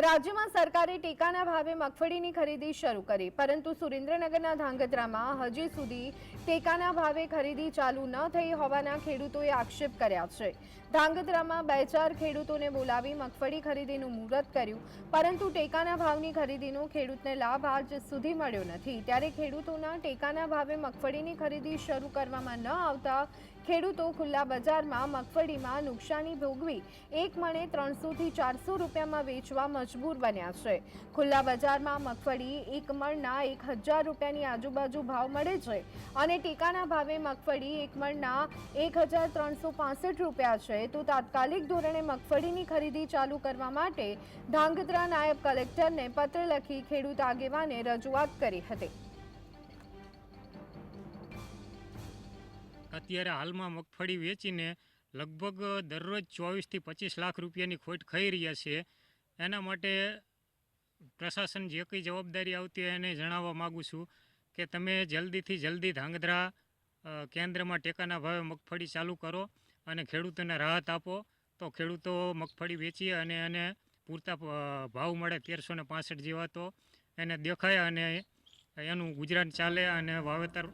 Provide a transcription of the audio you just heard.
રાજ્યમાં સરકારે ટેકાના ભાવે મગફળીની ખરીદી શરૂ કરી, પરંતુ સુરેન્દ્રનગરના ધાંગધ્રામાં હજી સુધી ટેકાના ભાવે ખરીદી ચાલુ ન થઈ હોવાના ખેડૂતોએ આક્ષેપ કર્યા છે। ધાંગધ્રામાં 2-4 ખેડૂતોને બોલાવી મગફળી ખરીદીનું મુહૂર્ત કર્યું, પરંતુ ટેકાના ભાવની ખરીદીનો ખેડૂતને લાભ આજ સુધી મળ્યો નથી। ત્યારે ખેડૂતોના ટેકાના ભાવે મગફળીની ખરીદી શરૂ કરવામાં ન આવતા ખેડૂતો ખુલ્લા બજારમાં મગફળીમાં નુકસાની ભોગવી એક મણે 300 થી 400 રૂપિયામાં વેચવા મજબૂર બન્યા છે। ખુલ્લા બજારમાં મગફળી એક મણના 1000 રૂપિયાની આજુબાજુ ભાવ મળે છે અને ટેકાના ભાવે મગફળી એક મણના 1365 રૂપિયા છે। તો તાત્કાલિક ધોરણે મગફળીની ખરીદી ચાલુ કરવા માટે ધાંગધ્રા નાયબ કલેક્ટરને પત્ર લખી ખેડૂત આગેવાને રજૂઆત કરી હતી। અત્યારે હાલમાં મગફળી વેચીને લગભગ દરરોજ 24 થી 25 લાખ રૂપિયાની ખોટ ખાઈ રહ્યા છે। એના માટે પ્રશાસન જે કંઈ જવાબદારી આવતી હોય એને જણાવવા માગું છું કે તમે જલ્દીથી જલ્દી ધાંગધ્રા કેન્દ્રમાં ટેકાના ભાવે મગફળી ચાલુ કરો અને ખેડૂતોને રાહત આપો, તો ખેડૂતો મગફળી વેચી અને એને પૂરતા ભાવ મળે 1365 જેવા, તો એને દેખાય અને એનું ગુજરાન ચાલે અને વાવેતર